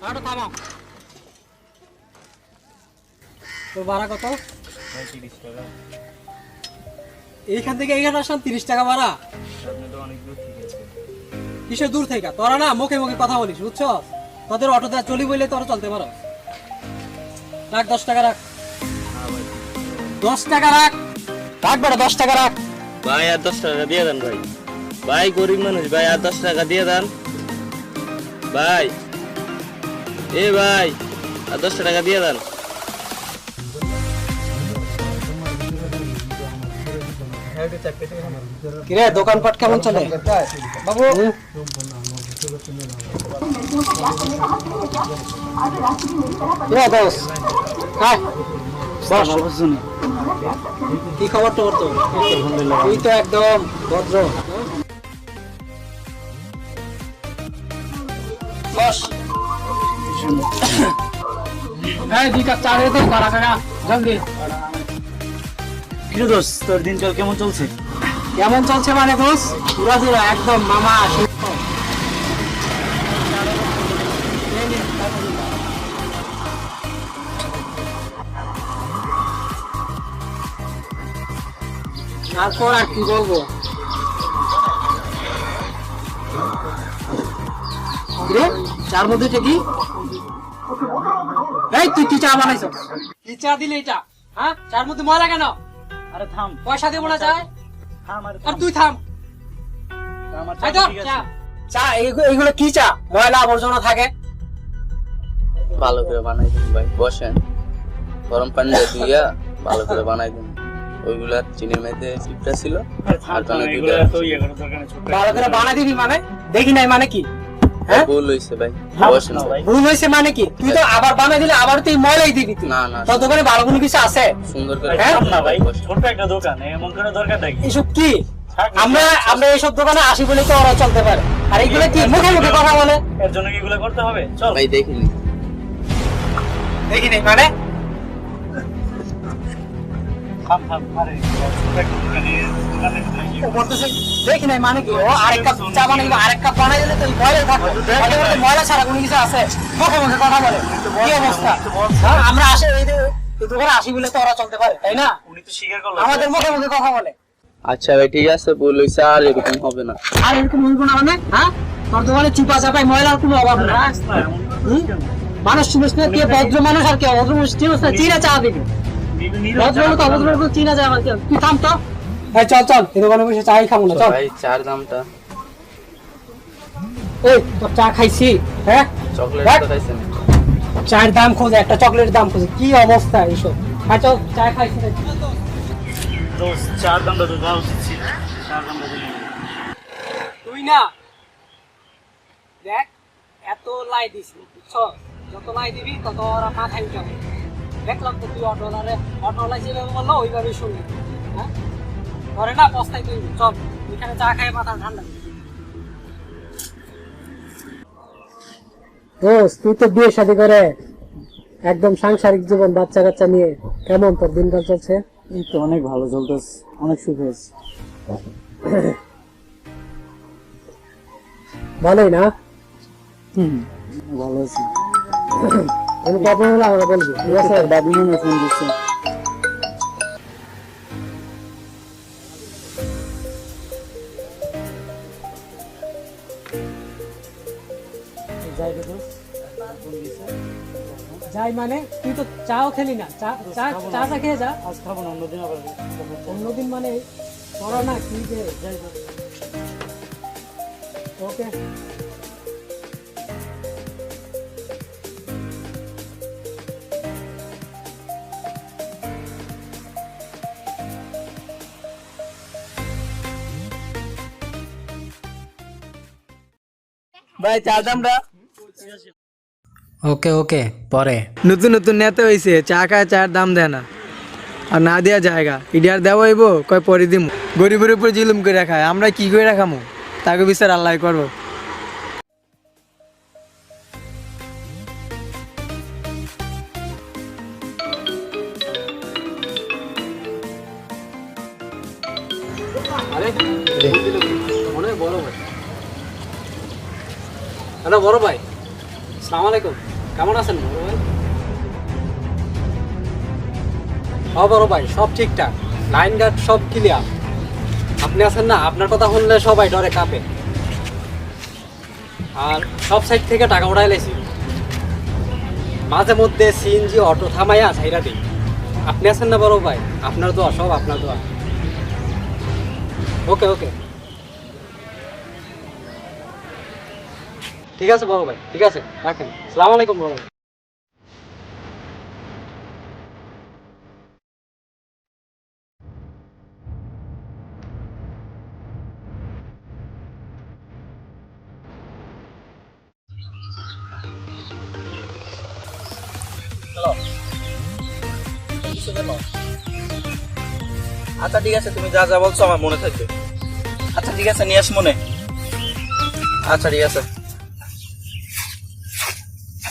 আরে থামো। তো ভাড়া কত? 30 টাকা। এইখান থেকে এইখানে আসলাম 30 টাকা ভাড়া। আপনি তো অনেক দূর থেকে এসেছেন। কিসের দূর থেকে? তোরা না মুখে মুখে কথা বলিস, বুঝছো? তোদের অটোতে চলি বললে তোরা চলতে পারো। রাখ 10 টাকা রাখ। হ্যাঁ ভাই। 10 টাকা রাখ। রাখ বড় 10 টাকা রাখ। ভাই আর 10 টাকা দিয়ে দেন ভাই। ভাই গরিব মানুষ ভাই আর 10 টাকা দিয়ে দেন ভাই। এ ভাই আর 10 টাকা দিয়ে দেন। কিরে দোকানপাট কেমন চলে বাবু? কি খবর তোর? তো তুই তো একদম ভদ্র। বস এই 2 কাপ চা দে তো কড়া কড়া জলদি। কি রে দোস্ত, তোর দিনকাল কেমন চলছে? কেমন চলছে মানে বস? পুরা পুরা একদম মামা। তারপর আর কি বলবো? চার মধ্যে কি এই তুই কি চা বানাইছ? কি চা দিলে এটা? হ্যাঁ চার মধ্যে ময়লা কেন? আরে থাম, পয়সা দেবো না চাই। থাম আরে আর থাম। তুই থাম। আমার এই চা তো ঠিক চা। আছে। চা এইগুলো কি চা? ময়লা আবর্জনা থাকে। ভালো করে বানাই দিন ভাই, বসেন। গরম পানি দিয়ে ধুইয়া ভালো করে বানাই দিন। ওইগুলা চিনির মধ্যে পিঁপড়া ছিল আরে থাম, আর থাম, পানি এগুলো দুইটা এত ইয়ে করার দরকার নেই, ছোট্ট ভালো করে একটা বানা দিবি মানে? দেখি নাই মানে কি? হ্যাঁ ভুল হইছে ভাই, থাম বসেন না ভাই। ভুল হয়েছে মানে কি? তুই তো আবার বানাই দিলে আবার তুই ময়লাই দিবি তুই। না না তোর দোকানে ভালো কোনো কিছু আছে? সুন্দর করে হ্যাঁ? থাম না ভাই, বসেন। ছোট্ট একটা দোকান, এমন করে দরকার নাকি? এসব কি? থাক না, আমরা এইসব দোকানে আসি বলে তো ওরা চলতে পারে। আর এইগুলো কি মুখে মুখে কথা বলে? এর জন্য কি এগুলো করতে হবে? চল ভাই দেখিনি। দেখি নাই মানে? থাম থাম, আরে ছোট্ট একটা দোকানে ও বলতেছে দেখি নাই মানে কি? ও আরেক কাপ চা বানাই দিবে, আরেক কাপ বানাই দিলে তো ময়লা থাকবে। ওদের মধ্যে ময়লা ছাড়া কোনো কিছু আছে? মুখে মুখে কথা বলে। কি অবস্থা? হ্যাঁ, আমরা আসি এই দোকানে আসি বলে তো ওরা চলতে পারে, তাই না? উনি তো স্বীকার করলো। আমাদের মুখে মুখে কথা বলে। আচ্ছা ভাই ঠিক আছে, ভুল হইছে, আর এরকম হবে না। আর এরকম হইব না মানে? হ্যাঁ, তোর দোকানে চিপা চাপাই ময়লার কোনো অভাব নেই। রাখ না, এমন করে হুম? কেন? মানুষ চিনিস না, কে ভদ্র মানুষ আর কে অভদ্র মানুষ চিনিস না? চিনা চা দিবি। ভদ্র লোক অভদ্র লোক চিনা যায় আমার। তুই থাম তো। এই চল চল, এই দোকানে বসে চাই খাবো না, চল। ভাই চার দামটা এই তোর চা খাইছি, হ্যাঁ? চকলেট দেখ। তো খাইছেন। চায়ের দাম খোঁজে, একটা চকলেটের দাম খোঁজে, কি অবস্থা এইসব। হ্যাঁ চল, চা খাইছি। দোস্ত, চার দামটা তো দেওয়া উচিত ছিল। চার দামটা দিলি না। তুই না দেখ এত লাই দিস, বুঝছো? যত লাই দিবি তত ওরা মাথায় উঠাবে। দেখলাম তো তুই অটোওয়ালা যেভাবে বললো ওইভাবেই শুনলি। হ্যাঁ ধরে না পস্তাই তুই। চল এখানে চা খাই মাথা ঠান্ডা। তুই তো বিয়ে শাদী করে একদম সাংসারিক জীবন, বাচ্চা কাচ্চা নিয়ে কেমন তোর দিনকাল চলছে? এই তো অনেক ভালো চলতেছে, অনেক সুখ হয়েছে। ভালোই না? ভালো আছি। কোনো প্রবলেম হলে আমরা বলবি, ঠিক আছে? দাদু মনে ফোন দিচ্ছে। যাই মানে? তুই তো চাও খেলি না, চা চা চা চা খেয়ে যা। আজ খাবো না, অন্যদিন আবার অন্যদিন মানে করো না কি যে যাই। ওকে ভাই চার দামটা। ওকে ওকে পরে। নতুন নতুন নেতা হয়েছে, চা খায় চার দাম দেয় না, আর না দেওয়া জায়গা ইডিয়ার দেওয়া হইব কয় পরে দিম। গরিবের উপর জুলুম করে খায়, আমরা কি করে রাখামো? তাকে বিচার আল্লাহ করবো। অনেক বড় ভাই। হ্যালো বড় ভাই, আসসালামু আলাইকুম। কেমন আছেন বড় ভাই? বড় ভাই সব ঠিকঠাক, লাইন গার্ড সব ক্লিয়ার। আপনি আছেন না, আপনার কথা শুনলে সবাই ডরে কাঁপে। আর সব সাইড থেকে টাকা উঠাই লাইছি, মাঝে মধ্যে সিএনজি অটো থামাইয়া ছাইরা দিই। আপনি আছেন না বড় ভাই, আপনার দোয়া, সব আপনার দোয়া। ওকে ওকে, ঠিক আছে বড় ভাই, ঠিক আছে, রাখেন। আসসালামু আলাইকুম বড় ভাই। আচ্ছা ঠিক আছে, তুমি যা যা বলছো আমার মনে থাকবে। আচ্ছা ঠিক আছে, নিয়ে আস মনে। আচ্ছা ঠিক আছে।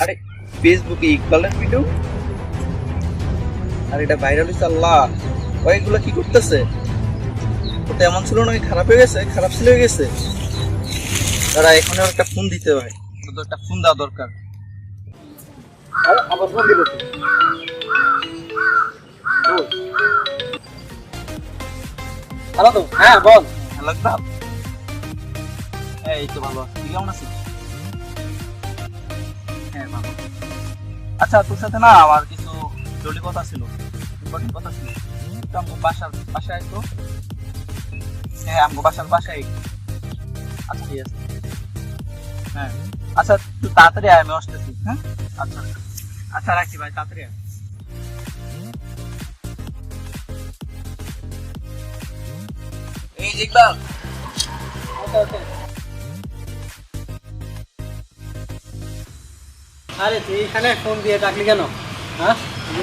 আরে ফেসবুকে ইকবালের ভিডিও, আর এটা ভাইরাল হয়েছে। আল্লাহ, ওইগুলো কি করতেছে? ওটা এমন ছিল না, খারাপ হয়ে গেছে, খারাপ ছিল হয়ে গেছে। তারা এখন একটা ফোন দিতে হয়, তো একটা ফোন দেওয়া দরকার। আবার ফোন দিল। হ্যালো তো, হ্যাঁ বল। হ্যালো ইকবাল। এই তো ভালো আছি, তুই কেমন আছিস? হ্যাঁ ভালো। আচ্ছা তোর সাথে না আমার কিছু জরুরি কথা ছিল, ইম্পর্টেন্ট কথা ছিল। তো আমগো বাসায় তো, হ্যাঁ আমগো বাসায়। আচ্ছা ঠিক আছে, হ্যাঁ আচ্ছা তুই তাড়াতাড়ি আয়, আমি আসতেছি। হ্যাঁ আচ্ছা আচ্ছা, রাখি ভাই, তাড়াতাড়ি আয়। এই যে ইকবাল। ওকে ওকে। আরে তুই এখানে ফোন দিয়ে ডাকলি কেন? হ্যাঁ,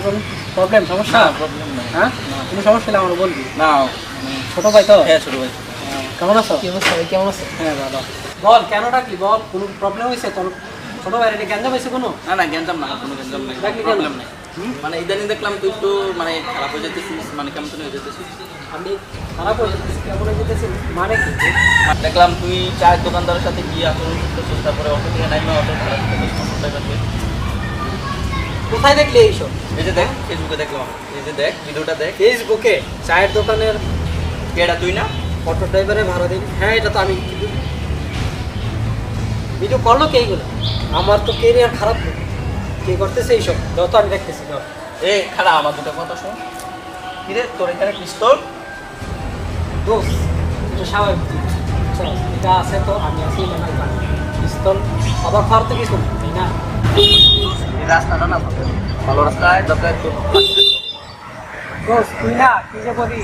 কোনো প্রবলেম, সমস্যা? প্রবলেম নাই। হ্যাঁ, কোনো সমস্যা হলে আমার বলবি। না ছোট ভাই তো? হ্যাঁ ছোট ভাই। কেমন আছো? কি অবস্থা ভাই, কেমন আছো? হ্যাঁ ভালো। বল কেন ডাকলি, বল। কোনো প্রবলেম হয়েছে তোর? ছোট ভাইয়ের এটা গ্যাঞ্জাম হয়েছে কোনো? না না গ্যাঞ্জাম না, কোনো গ্যাঞ্জাম নাই, ডাকলি কেন? প্রবলেম নাই। মানে ইদানিং দেখলাম তুই তো মানে খারাপ হয়ে যেতেছিস, মানে কেমন হয়ে যেতেছিস। আমি খারাপ হয়ে যেতেছি, কেমন হয়ে যেতেছি মানে কি? দেখলাম তুই চায়ের দোকানদারের সাথে কি আচরণ করতেছিস, তারপরে অটো থেকে নাইমা অটো ভাড়া করতেছিস। কোথায় দেখলি এইসব? এই যে দেখ, ফেসবুকে দেখলাম, এই যে দেখ ভিডিওটা দেখ। ফেসবুকে চায়ের দোকানের এটা তুই না? অটো ড্রাইভারে ভাড়া দিবি? হ্যাঁ এটা তো আমি। ভিডিও করলো কে এইগুলো? আমার তো কেরিয়ার খারাপ হলো। কে করতেছে এইসব? যত আমি দেখতেছি ধর। এ খারাপ, আমার দুটো কথা শোন। কিরে তোর এখানে পিস্তল? দোষ, এটা স্বাভাবিক। চল, এটা আছে তো আমি আছি, আমার পানি পিস্তল আবার ফারতে কিছু না, তাই না? এই রাস্তাটা না ভালো রাস্তায় দরকার তো। দোষ তুই না কি যে বলি,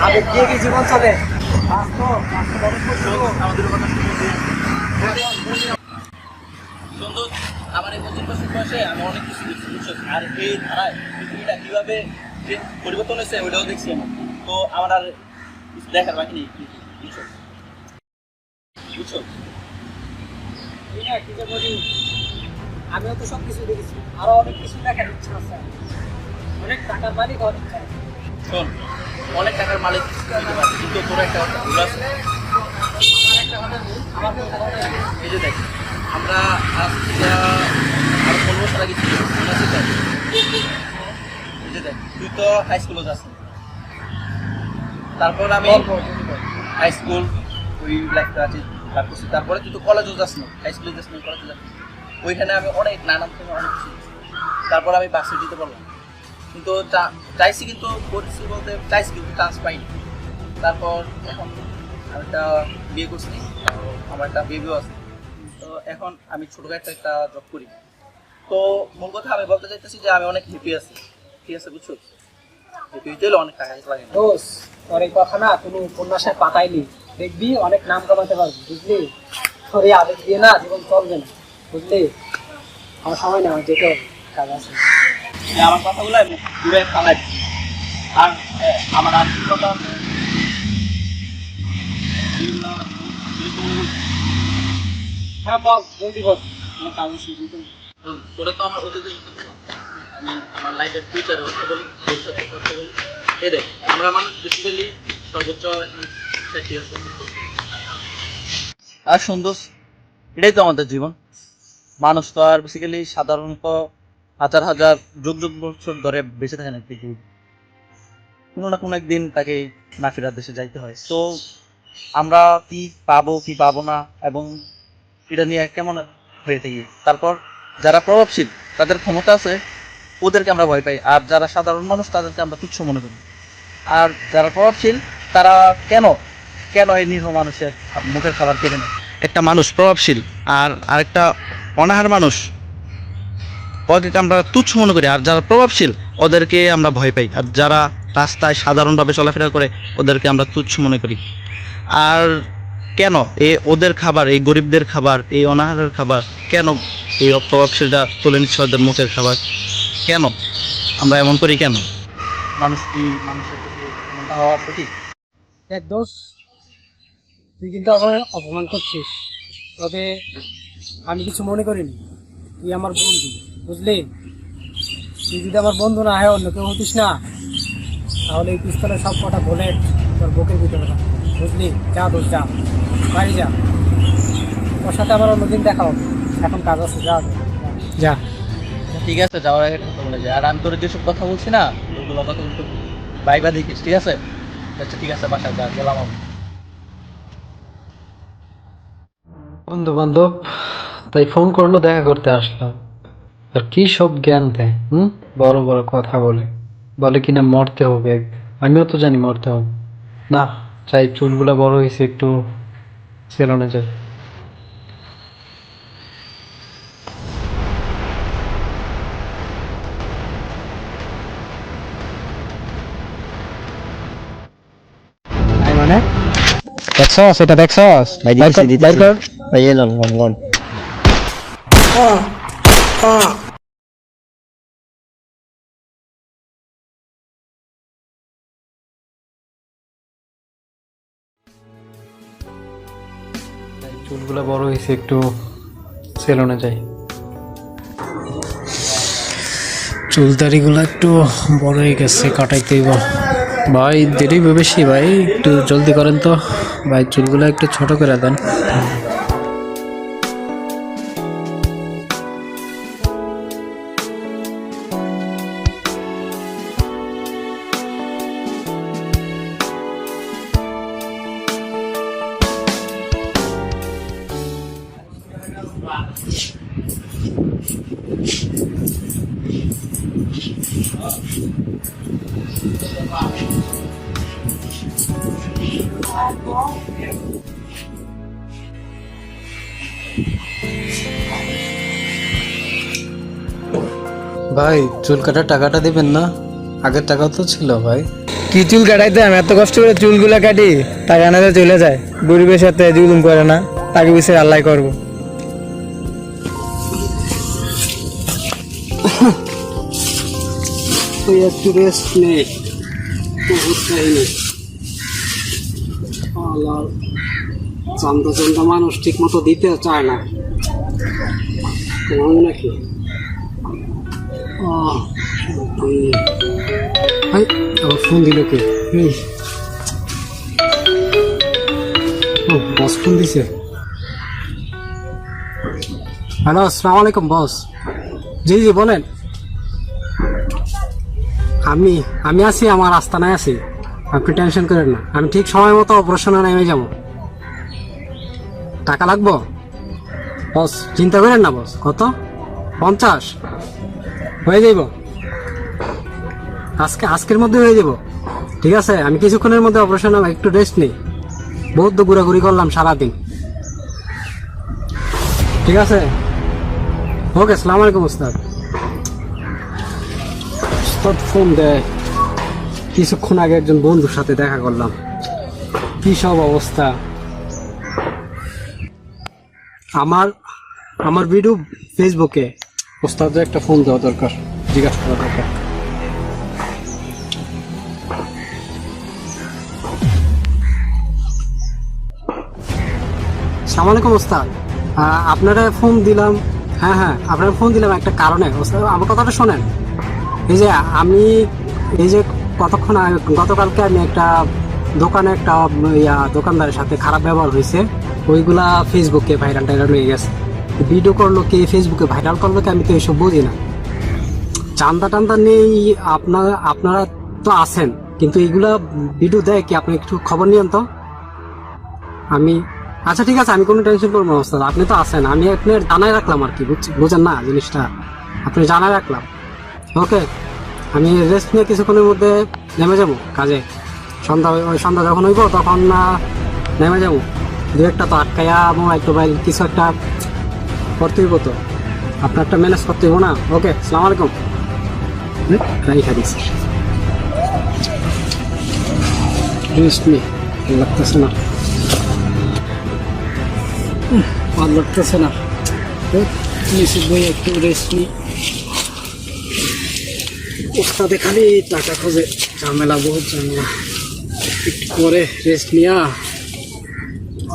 আবেগ দিয়ে কি জীবন চলে? বাস্তব বড় করছিলো। আমাদের কথা সুন্দর। আমার এই 25 বছর বয়সে আমি অনেক কিছু দেখছি, বুঝছো? আর এই ধারায় পৃথিবীটা কিভাবে যে পরিবর্তন হয়েছে ওইটাও দেখছি আমি। তো আমার আর কিছু দেখার বাকি নেই, বুঝছো? বুঝছো? তুই না কি যে বলি, আমিও তো সব কিছু দেখেছি, আরো অনেক কিছু দেখার ইচ্ছা আছে। অনেক টাকার মালিক হওয়ার ইচ্ছা আছে। শোন, অনেক টাকার মালিক হতে পারে, কিন্তু তোর একটা কথা ভুল আছে। আমার একটা কথা বলি, আমার কথা বলি। এই যে দেখ, আমরা আজ থেকে আরো 15 বছর আগে ছিল, মনে আছে তো? এই যে দেখ, তুই তো হাই স্কুলে যাস, তারপর আমি হাই স্কুল ওই লাইফটা আছে পার করছি। তারপরে তুই তো কলেজও যাস না, হাই স্কুলে যাস না, কলেজে যাস না। ওইখানে আমি অনেক নানান থেকে অনেক কিছু শিখছি। তারপর আমি ভার্সিটিতে পড়লাম, কিন্তু চাইছি, কিন্তু পরিস্থিতি বলতে চাইছি, কিন্তু চান্স পাইনি। তারপর এখন আমি একটা বিয়ে করছি, আমার একটা বেবিও আছে। তো এখন আমি ছোটখাটো একটা জব করি। তো মূল কথা আমি বলতে চাইতেছি যে আমি অনেক হ্যাপি আছি, ঠিক আছে? বুঝছো? হ্যাপি হইতে হলে অনেক টাকা লাগে না। দোষ, তোর এই কথা না তুমি উপন্যাসের পাতাইলি, দেখবি অনেক নাম কামাতে পারবি, বুঝলি? তোর এই আবেগ দিয়ে না জীবন চলবে না, বুঝলি? আমার সময় না, আমার যেতে হবে, কাজ আছে। আমার কথাগুলো দূরে ফালাই। আর আমার আত্মীয়তা হ্যাঁ বল, জলদি বল, আমার কাজ আছে। ওটা তো আমার অতীতে, আমি আমার লাইফের ফিউচারে কথা বলি, ভবিষ্যতে কথা বলি। এই দেখ, আমরা মানুষ বেসিক্যালি সর্বোচ্চ 60 years। আর সুন্দর, এটাই তো আমাদের জীবন। মানুষ তো আর বেসিক্যালি সাধারণত হাজার হাজার যুগ যুগ বছর ধরে বেঁচে থাকে না পৃথিবী, কোনো না কোনো একদিন তাকে না ফেরার দেশে যাইতে হয়। তো আমরা কি পাবো কি পাবো না এবং এটা নিয়ে কেমন হয়ে থাকি। তারপর যারা প্রভাবশীল তাদের ক্ষমতা আছে ওদেরকে আমরা ভয় পাই, আর যারা সাধারণ মানুষ তাদেরকে আমরা তুচ্ছ মনে করি। আর যারা প্রভাবশীল তারা কেন কেন এই নিরীহ মানুষের মুখের খাবার কেড়ে নেয়। একটা মানুষ প্রভাবশীল আর আরেকটা অনাহার মানুষ, ওদেরকে আমরা তুচ্ছ মনে করি, আর যারা প্রভাবশীল ওদেরকে আমরা ভয় পাই, আর যারা রাস্তায় সাধারণভাবে চলাফেরা করে ওদেরকে আমরা তুচ্ছ মনে করি। আর কেন ওদের খাবার, এই গরিবদের খাবার, এই অনাহারের খাবার কেন এই প্রভাবশীলরা তুলে নিচ্ছে ওদের মুখের খাবার? কেন আমরা এমন করি? কেন মানুষ কি মানুষের প্রতি এমনটা হওয়া সঠিক? দেখ দোষ, তুই কিন্তু আমাকে অপমান করছিস, তবে আমি কিছু মনে করিনি। তুই আমার বন্ধু, বুঝলি? তুই যদি আমার বন্ধু না হয়, অন্য কেউ হতিস না, তাহলে এই পিস্তলের সব কটা বুলেট তোর বুকের ভিতরে রাখ, বুঝলি? যা দোষ, যা বাড়ি যা, ওর সাথে আমার অন্যদিন দেখা হবে, এখন কাজ আছে, যা যা। ঠিক আছে, যাওয়ার আগে কথা বলে যায়। আর আমি তোর যেসব কথা বলছি না ওগুলো কথা কিন্তু বাইবা দেখিস, ঠিক আছে? আচ্ছা ঠিক আছে, বাসায় যা, গেলাম আমি। বন্ধু বান্ধব তাই ফোন করলো, দেখা করতে আসলাম। আর কি সব জ্ঞান দেয়, বড় বড় কথা বলে, বলে কিনা মরতে হবে। আমিও তো জানি মরতে হবে, না চাই চুলগুলা বড় হয়েছে একটু সেলুনে যাই। মানে দেখছস, এটা দেখছস? বাইর কর। চুলগুলা বড় হয়েছে একটু সেলুনে যাই। চুল দাড়িগুলো একটু বড় হয়ে গেছে, কাটাইতেই ভাই দেরি বেশি ভাই, একটু জলদি করেন তো ভাই, চুলগুলো একটু ছোট করে দেন। ভাই চুল কাটার টাকাটা দিবেন না? আগের টাকা তো ছিল ভাই। কি চুল কাটাইতে আমি এত কষ্ট করে চুলগুলা কাটি, টাকা না দিয়ে চলে যায়, গরিবের সাথে জুলুম করে না, তাকে বিষয়ে আল্লাহ করবো। তুই একটু রেস্ট নে, চান্দা চান্দা মানুষ ঠিক মতো দিতে চায় না, কেমন নাকি? আবার ফোন দিল কে? বস ফোন দিছে। হ্যালো, আসসালামু আলাইকুম বস। জি জি বলেন। আমি আছি, আমার আস্তানায় আছি, আপনি টেনশন করেন না, আমি ঠিক সময় মতো অপারেশনে নেমে যাব। টাকা লাগবো বস? চিন্তা করেন না বস। কত? 50 হয়ে যাইব, আজকের মধ্যে হয়ে যাব। ঠিক আছে, আমি কিছুক্ষণের মধ্যে অপারেশন, একটু রেস্ট নেই, বহুত তো ঘোরাঘুরি করলাম সারাদিন। ঠিক আছে, ওকে, আসসালামু আলাইকুম ওস্তাদ। ওস্তাদ ফোন দেয়, কিছুক্ষণ আগে একজন বন্ধুর সাথে দেখা করলাম, কি সব অবস্থা। আমার ভিডিও ফেসবুকে, ওস্তাদের একটা ফোন দেওয়া দরকার, জিজ্ঞাসা করা দরকার। আসসালামু আলাইকুম ওস্তাদ, আপনারা ফোন দিলাম। হ্যাঁ, আপনারা ফোন দিলাম একটা কারণে। ওস্তাদ আমার কথাটা শোনেন। এই যে গতকালকে আমি একটা দোকানে দোকানদারের সাথে খারাপ ব্যবহার হয়েছে, ওইগুলা ফেসবুকে ভাইরাল টাইরাল হয়ে গেছে। ভিডিও করলো কে, ফেসবুকে ভাইরাল করলো কে, আমি তো এসব বুঝি না। চান্দা টান্দা নেই, আপনারা তো আছেন, কিন্তু এইগুলা ভিডিও দেয় কি? আপনি একটু খবর নিয়েন তো। আমি আচ্ছা ঠিক আছে, আমি কোনো টেনশন করবো না ওস্তাদ, আপনি তো আছেন, আমি আপনার জানাই রাখলাম আর কি, বুঝেন না জিনিসটা, আপনি জানাই রাখলাম। ওকে, আমি রেস্ট নিয়ে কিছুক্ষণের মধ্যে নেমে যাবো কাজে। সন্ধ্যা যখন হইব তখন নেমে যাবো। দু একটা তো আটকাইয়া মোবাইল টোবাইল কিছু একটা করতে হইব, তো আপনার একটা ম্যানেজ করতে হইব না। ওকে, আসসালামু আলাইকুম। রাইখা দিচ্ছি, রেস্ট নিয়ে ভালো লাগতেছে না, ভালো লাগতেছে না, নিচে বই একটু রেস্ট নিই। ওস্তাদে খালি টাকা খোঁজে, ঝামেলা, বহুত ঝামেলা। একটু পরে রেস্ট নিয়া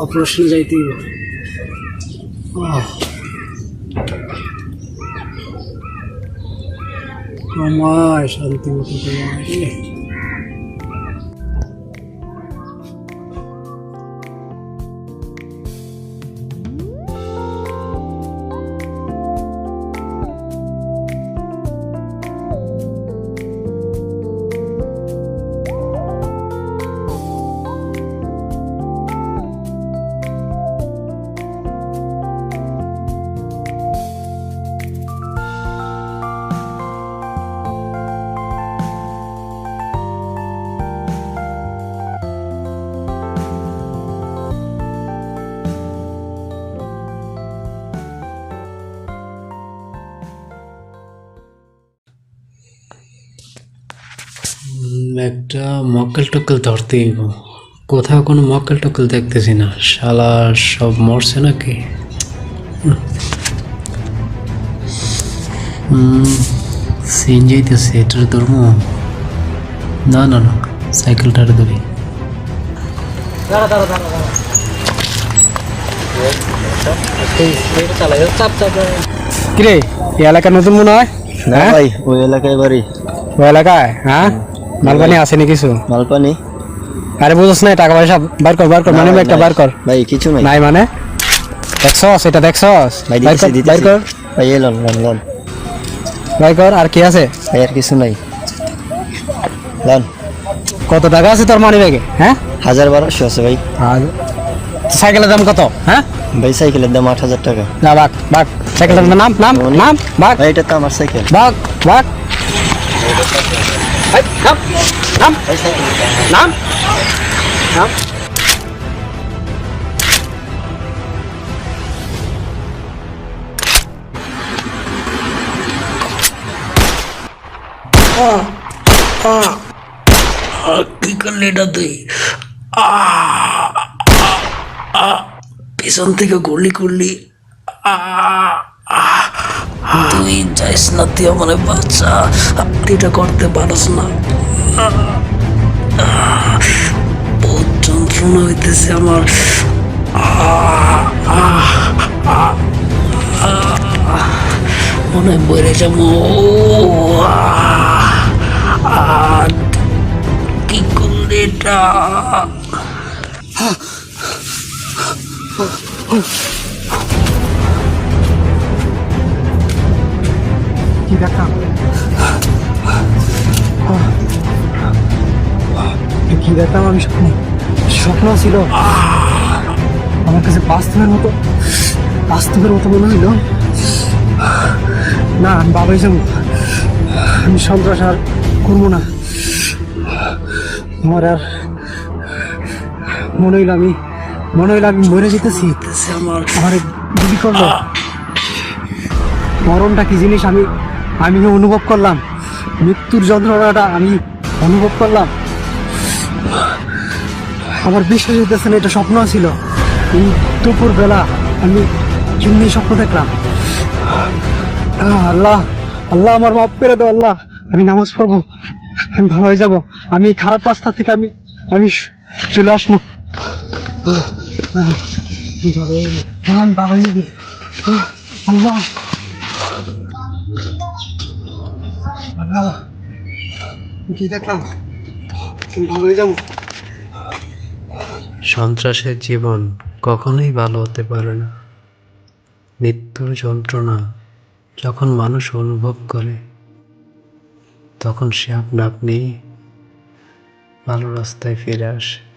অপারেশন যাইতে হইব। আমায় শান্তি মতো ঘুমাই। একটা মক্কেল টক্কেল ধরতেই হইব। কোথাও কোনো মক্কেল টক্কেল দেখতেছি না, শালা সব মরছে নাকি? সিন যাইতেছে, এটার ধর্ম না, না না, সাইকেলটার ধরি। দাঁড়া দাঁড়া দাঁড়া দাঁড়া, কিরে এই এলাকা নতুন মনে হয়? না ভাই, ওই এলাকায় বাড়ি। ওই এলাকায়? হ্যাঁ, মালপানি আসেনি কিছু? মালপানি? আরে বুঝছ না, টাকা পয়সা বার কর, বার কর, মানে একটা বার কর। ভাই কিছু নাই। নাই মানে দেখছস? এটা দেখছস? ভাই বার দিতেছি কর, বার দিতেছি। কর, ভাই এলন লন লন। বার কর। আর কি আছে? ভাই আর কিছু নাই। লন। কত টাকা আছে তোর মানি ব্যাগে? হ্যাঁ, 1200 আছে ভাই। আর সাইকেলের দাম কত? হ্যাঁ, ভাই সাইকেলের দাম 8000 টাকা। না বাক বাক, সাইকেলের নাম নাম নাম বাক, ভাই এটা তো আমার সাইকেল। বাক বাক, এই, নাম নাম ভাই সাইকেল নাম নাম। কি করলি এটা তুই? পিছন থেকে গুলি করলি। তুই যাইস না, তুই আমার বাচ্চা, এটা করতে পারস না। বহুত যন্ত্রণা হইতেছে আমার। মনে বইরে যাবো। কি করলি এটা? কি দেখলাম? কি দেখলাম আমি? স্বপ্ন, স্বপ্ন ছিল আমার কাছে, বাস্তবের মতো, বাস্তবের মতো মনে হইল। না, আমি বাবাই যাবো, আমি সন্ত্রাস আর করবো না। আমার আর মনে হইল আমি মরে যেতেছি। আমার গুলি করলো। মরণটা কি জিনিস আমি আমি অনুভব করলাম, মৃত্যুর যন্ত্রণাটা আমি অনুভব করলাম। আমার বিশ্বাস হইতেছে না এটা স্বপ্ন ছিল। এই দুপুর বেলা আমি কেমনি স্বপ্ন দেখলাম। আল্লাহ আল্লাহ, আমার মাফ করে দাও আল্লাহ, আমি নামাজ পড়বো, আমি ভালো হয়ে যাবো, আমি এই খারাপ রাস্তা থেকে আমি আমি চলে আসবো। আমি বাবা আল্লাহ আল্লাহ, কি দেখলাম? আমি ভালো হয়ে যাবো। সন্ত্রাসের জীবন কখনোই ভালো হতে পারে না। মৃত্যুর যন্ত্রণা যখন মানুষ অনুভব করে, তখন সে আপনা আপনি ভালো রাস্তায় ফিরে আসে।